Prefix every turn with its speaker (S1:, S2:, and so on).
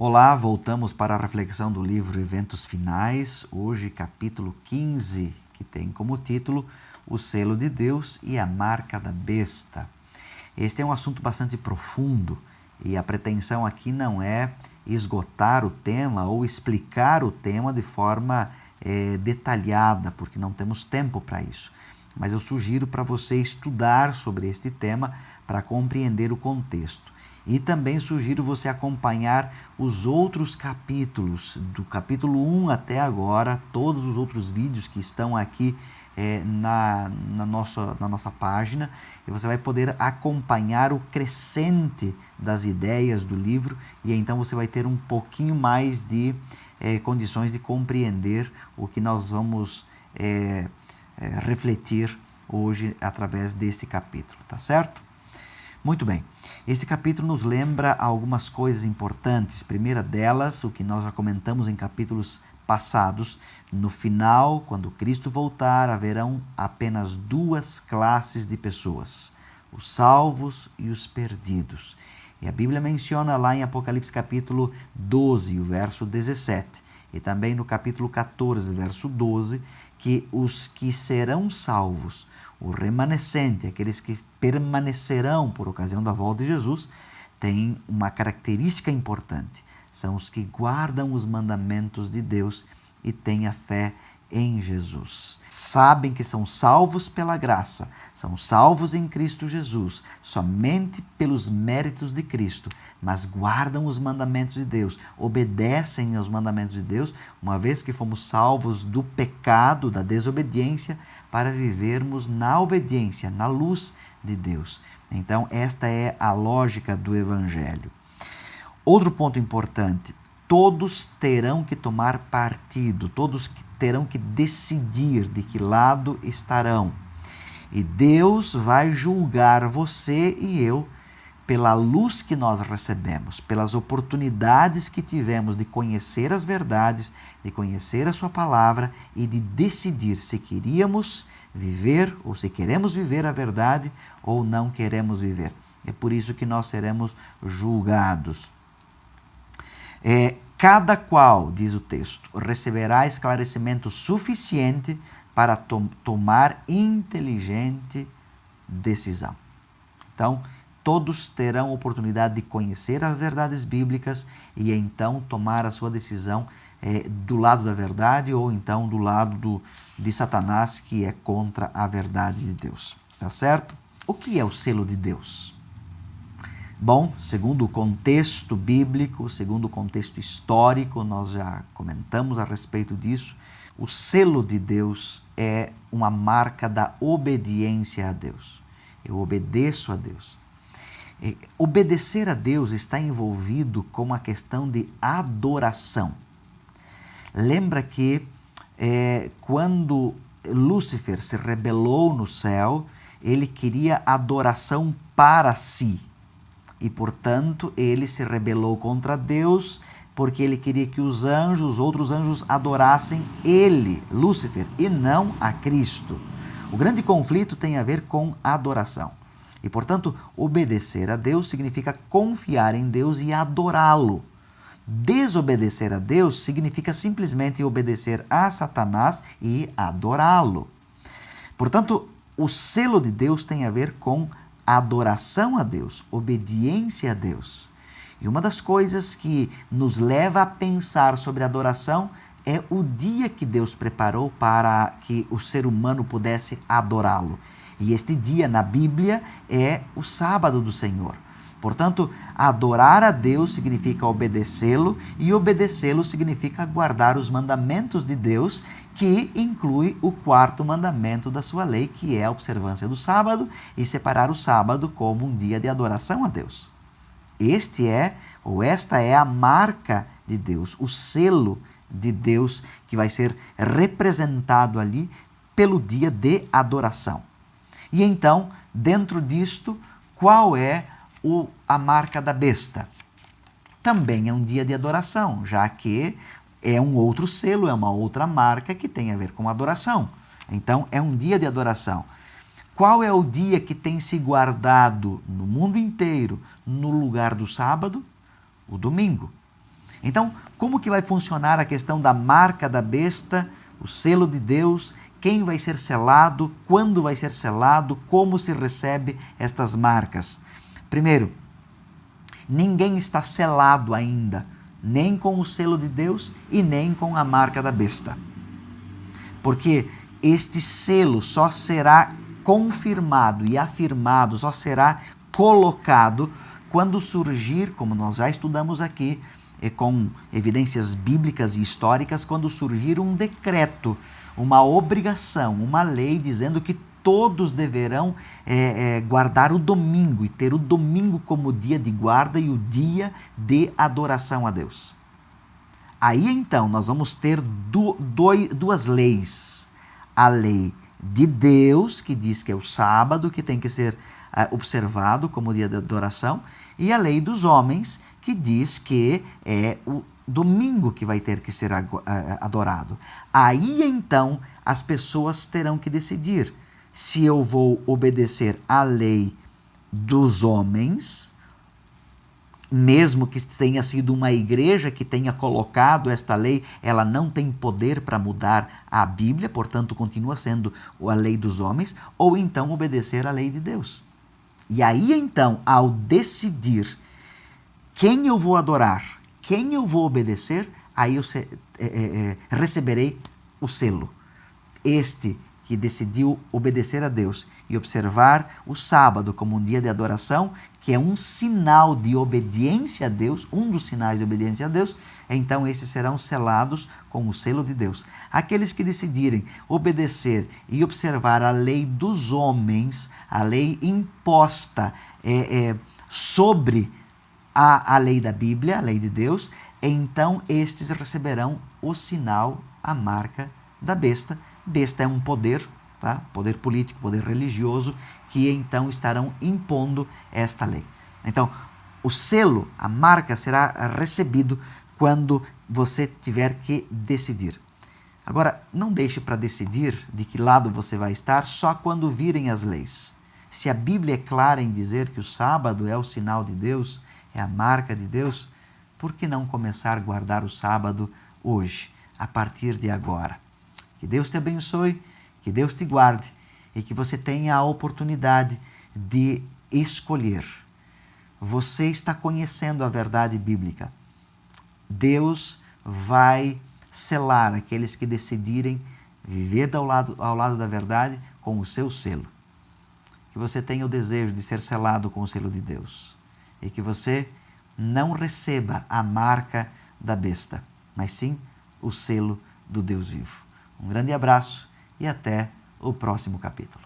S1: Olá, voltamos para a reflexão do livro Eventos Finais, hoje capítulo 15, que tem como título O Selo de Deus e a Marca da Besta. Este é um assunto bastante profundo e a pretensão aqui não é esgotar o tema ou explicar o tema de forma detalhada, porque não temos tempo para isso. Mas eu sugiro para você estudar sobre este tema para compreender o contexto. E também sugiro você acompanhar os outros capítulos, do capítulo 1 até agora, todos os outros vídeos que estão aqui na nossa página, e você vai poder acompanhar o crescente das ideias do livro, e então você vai ter um pouquinho mais de condições de compreender o que nós vamos refletir hoje através desse capítulo, tá certo? Muito bem, esse capítulo nos lembra algumas coisas importantes. Primeira delas, o que nós já comentamos em capítulos passados, no final, quando Cristo voltar, haverão apenas duas classes de pessoas, os salvos e os perdidos. E a Bíblia menciona lá em Apocalipse capítulo 12, o verso 17, e também no capítulo 14, verso 12, que os que serão salvos, o remanescente, aqueles que permanecerão por ocasião da volta de Jesus, têm uma característica importante. São os que guardam os mandamentos de Deus e têm a fé em Jesus. Sabem que são salvos pela graça, são salvos em Cristo Jesus, somente pelos méritos de Cristo, mas guardam os mandamentos de Deus, obedecem aos mandamentos de Deus, uma vez que fomos salvos do pecado, da desobediência, para vivermos na obediência, na luz de Deus. Então, esta é a lógica do Evangelho. Outro ponto importante, todos terão que tomar partido, todos terão que decidir de que lado estarão. E Deus vai julgar você e eu pela luz que nós recebemos, pelas oportunidades que tivemos de conhecer as verdades, de conhecer a sua palavra e de decidir se queríamos viver ou se queremos viver a verdade ou não queremos viver. É por isso que nós seremos julgados. Cada qual, diz o texto, receberá esclarecimento suficiente para tomar inteligente decisão. Então, todos terão oportunidade de conhecer as verdades bíblicas e então tomar a sua decisão do lado da verdade ou então do lado de Satanás, que é contra a verdade de Deus. Tá certo? O que é o selo de Deus? Bom, segundo o contexto bíblico, segundo o contexto histórico, nós já comentamos a respeito disso, o selo de Deus é uma marca da obediência a Deus. Eu obedeço a Deus. Obedecer a Deus está envolvido com uma questão de adoração. Lembra que quando Lúcifer se rebelou no céu, ele queria adoração para si. E, portanto, ele se rebelou contra Deus porque ele queria que os outros anjos, adorassem ele, Lúcifer, e não a Cristo. O grande conflito tem a ver com adoração. E, portanto, obedecer a Deus significa confiar em Deus e adorá-lo. Desobedecer a Deus significa simplesmente obedecer a Satanás e adorá-lo. Portanto, o selo de Deus tem a ver com adoração a Deus, obediência a Deus. E uma das coisas que nos leva a pensar sobre adoração é o dia que Deus preparou para que o ser humano pudesse adorá-lo. E este dia na Bíblia é o sábado do Senhor. Portanto, adorar a Deus significa obedecê-lo e obedecê-lo significa guardar os mandamentos de Deus, que inclui o quarto mandamento da sua lei, que é a observância do sábado e separar o sábado como um dia de adoração a Deus. Esta é a marca de Deus, o selo de Deus que vai ser representado ali pelo dia de adoração. E então, dentro disto, qual é a marca da besta? Também é um dia de adoração, já que é um outro selo, é uma outra marca que tem a ver com adoração. Então, é um dia de adoração. Qual é o dia que tem se guardado no mundo inteiro no lugar do sábado? O domingo. Então, como que vai funcionar a questão da marca da besta, o selo de Deus, quem vai ser selado, quando vai ser selado, como se recebe estas marcas? Primeiro, ninguém está selado ainda, nem com o selo de Deus e nem com a marca da besta. Porque este selo só será confirmado e afirmado, só será colocado quando surgir, como nós já estudamos aqui, com evidências bíblicas e históricas, quando surgir um decreto, uma obrigação, uma lei dizendo que todos deverão guardar o domingo e ter o domingo como dia de guarda e o dia de adoração a Deus. Aí então nós vamos ter duas leis. A lei de Deus, que diz que é o sábado, que tem que ser observado como dia de adoração, e a lei dos homens, que diz que é o domingo que vai ter que ser adorado. Aí então as pessoas terão que decidir se eu vou obedecer à lei dos homens, mesmo que tenha sido uma igreja que tenha colocado esta lei, ela não tem poder para mudar a Bíblia, portanto continua sendo a lei dos homens, ou então obedecer à lei de Deus. E aí então, ao decidir quem eu vou adorar, quem eu vou obedecer, aí eu receberei o selo. Este que decidiu obedecer a Deus e observar o sábado como um dia de adoração, que é um sinal de obediência a Deus, um dos sinais de obediência a Deus, então esses serão selados com o selo de Deus. Aqueles que decidirem obedecer e observar a lei dos homens, a lei imposta sobre a lei da Bíblia, a lei de Deus, então estes receberão o sinal, a marca da besta. Besta é um poder, tá? Poder político, poder religioso, que então estarão impondo esta lei. Então, o selo, a marca, será recebido quando você tiver que decidir. Agora, não deixe para decidir de que lado você vai estar só quando virem as leis. Se a Bíblia é clara em dizer que o sábado é o sinal de Deus, é a marca de Deus, por que não começar a guardar o sábado hoje, a partir de agora? Que Deus te abençoe, que Deus te guarde e que você tenha a oportunidade de escolher. Você está conhecendo a verdade bíblica. Deus vai selar aqueles que decidirem viver ao lado da verdade com o seu selo. Que você tenha o desejo de ser selado com o selo de Deus e que você não receba a marca da besta, mas sim o selo do Deus vivo. Um grande abraço e até o próximo capítulo.